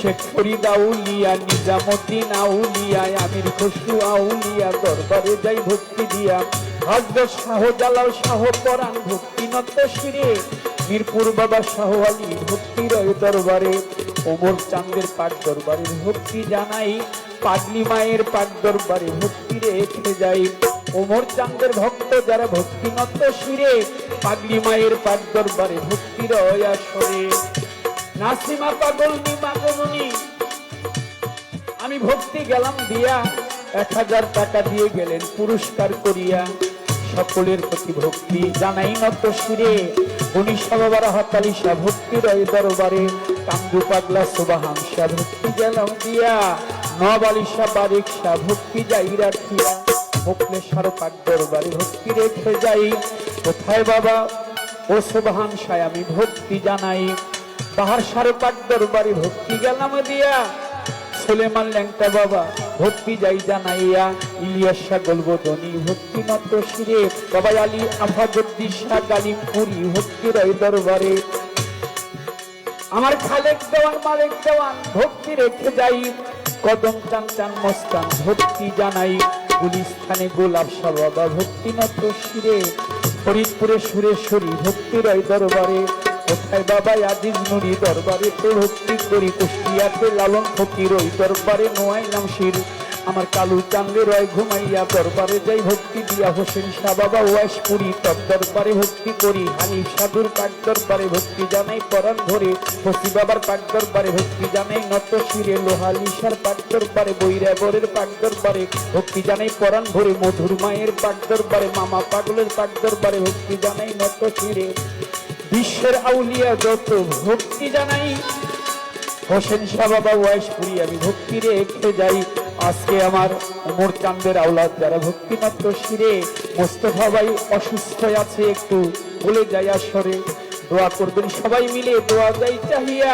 শেখ ফরিদ আউলিয়া, নিজামুদ্দিন আউলিয়া, আমির খসরু আউলিয়া, দরবারে যাই ভক্তি দিয়া। হযরত শাহ জালাল শাহ পরাণ ভক্তি নত শিরে, মিরপুর বাবা শাহ আলী ভক্তির দরবারে, ওমর চাঁদের পাক দরবারে ভক্তি জানাই, পাগলি মায়ের পাক দরবারে ভক্তি রেখে যাই। ওমর চাঁদের ভক্ত যারা ভক্তি নত শিরে, পাগলি মায়ের পাক দরবারে ভক্তির আসরে। নাসিমা পাগল নিমাগমনি, আমি ভক্তি গেলাম দিয়া, 1000 টাকা দিয়ে গেলেন পুরস্কার করিয়া। সকলের প্রতি ভক্তি জানাই নত শিরে, উনিশা বাবার হাতালি শাহ ভক্তির দরবারে, কান্দু পাগলা সুবাহান শাহ ভক্তি গেলাম দিয়া, নবালি শাহ বারিক শাহ ভক্তি যাই রাখিয়া। মোকলেশ্বর পাক দরবারে ভক্তি রেখে যাই, কোথায় বাবা ও সুবাহান শাহ আমি ভক্তি জানাই। বাহার সারে পাক দরবারে ভক্তি গেলাম দিয়া, সুলেমান ল্যাংটা বাবা ভক্তি যাই জানাইয়া। ইলিয়াস শাহ গোলবদনি ভক্তি নত শিরে, বাবা আলী আফাজুদ্দিন শাহ গালিমপুরি ভক্তির দরবারে। আমার খালেক দেওয়ান মালিক দেওয়ান ভক্তি রেখে যাই, কদম চান চান মস্তান ভক্তি জানাই। গুলিস্থানে গোলাপ শাহ বাবা ভক্তি নত শিরে, ফরিদপুরে সুরেশ্বরী ভক্তির দরবারে। কোথায় বাবা আজিজ নুরি দরবারে তো ভক্তি করি, কুষ্টিয়াতে লালন ফকির ওই দরবারে নোয়াইলাম শির। আমার কালু চান্দে রয় ঘুমাইয়া দরবারে যাই ভক্তি দিয়া, হোসেন শাহ বাবা ওয়াসপুরি তব দরবারে ভক্তি করি। হানিফ সাধুর পাক দরবারে ভক্তি জানাই পরাণ ধরে, ফসি বাবার পাক দরবারে ভক্তি জানাই নত শিরে। লোহালিশার পাক দরবারে, বৈরাবরের পাক দরবারে ভক্তি জানাই পরাণ ভরে। মধুর মায়ের পাক দরবারে, মামা পাগলের পাক দরবারে ভক্তি জানাই নত শিরে। বিশ্বের আউলিয়া যত ভক্তি জানাই, হোসেন শাহ বাবা ওয়াইশপুরি আমি ভক্তি রেখে যাই। আজকে আমার ওমর চাঁদের আওলাদ যারা ভক্তি মাত্র শিরে, মোস্তফা ভাই অসুস্থ আছে একটু বলে যাই আসরে, দোয়া করবেন সবাই মিলে দোয়া যাই চাহিয়া।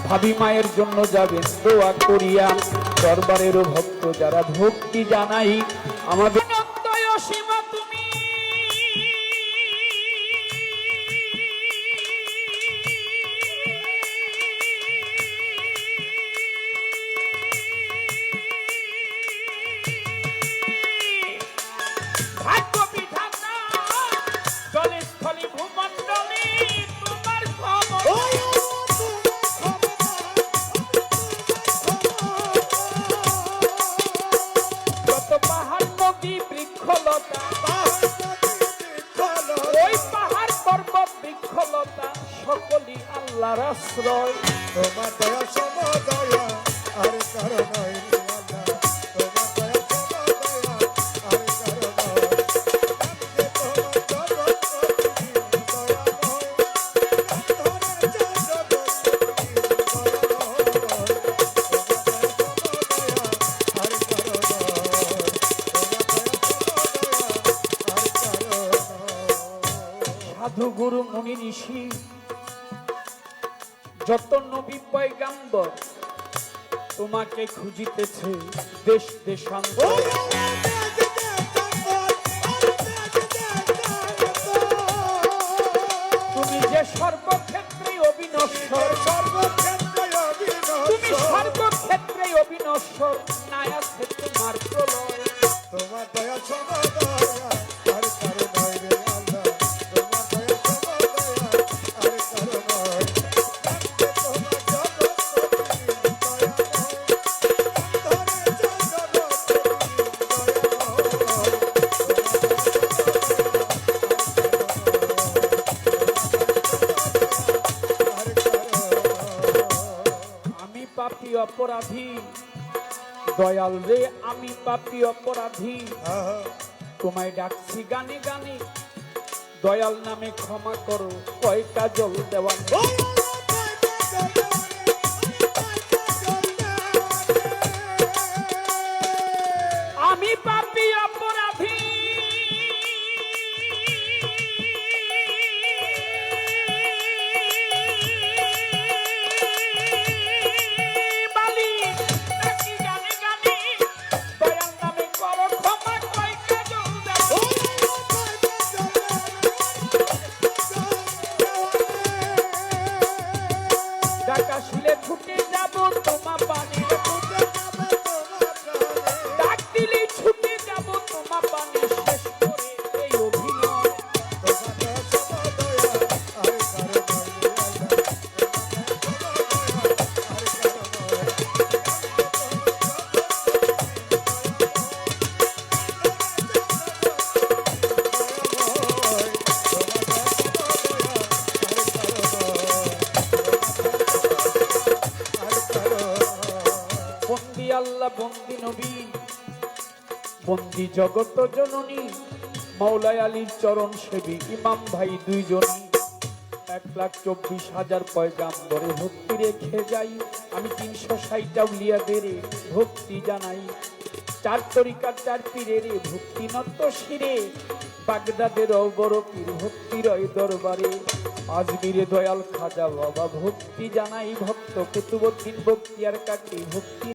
ভাবি মায়ের জন্য যাবেন দোয়া করিয়া, দরবারেরও ভক্ত যারা ভক্তি জানাই। আমাদের সকলি আল্লাহর আশ্রয়, তোমার দয়া সমদয়া আর কারো নয় রে আল্লাহ, তোমার দয়া সমদয়া আর কারো নয়। তোমার জগৎ দয়া নয়, ধরে জগৎ দয়া নয়, তোমার দয়া সমদয়া আর কারো নয়, তোমার দয়া সমদয়া আর কারো নয়। সাধু গুরু মুনি ঋষি যত নবী পয়গাম্বর তোমাকে খুঁজিতেছে দেশ দেশান্তর। তুমি যে সর্বক্ষেত্রে অবিনশ্বর, তুমি সর্বক্ষেত্রে অবিনশ্বর, নায়া ক্ষেত্রে মার প্রলয়। তোমার দয়া সমদয়া আর কারো নয় রে আল্লাহ, তোমার দয়া সমদয়া আর কারো নয়। পাপী অপরাধী দয়াল রে, আমি পাপী অপরাধী, তোমায় ডাকছি গানে গানে, দয়াল নামে ক্ষমা করো কয়টা জল দেওয়া। আমি পাপী অপরাধী আল্লাহ বন্দি নবী বন্দি জগত জননী মাওলাই আলীর চরণ সেবী ইমাম ভাই দুইজনই 1,24,000 পয়গাম্বরে ভক্তি রেখে যাই আমি 360 আউলিয়াদের ভক্তি জানাই 4 তরিকার 4 পীরের ভক্তি নত শিরে বাগদাদের বড় পীর ভক্তি রয় দরবারে আজমিরে দয়াল খাজা বাবা ভক্তি জানাই ভক্ত কুতুবউদ্দিন বখতিয়ার কাছে ভক্তি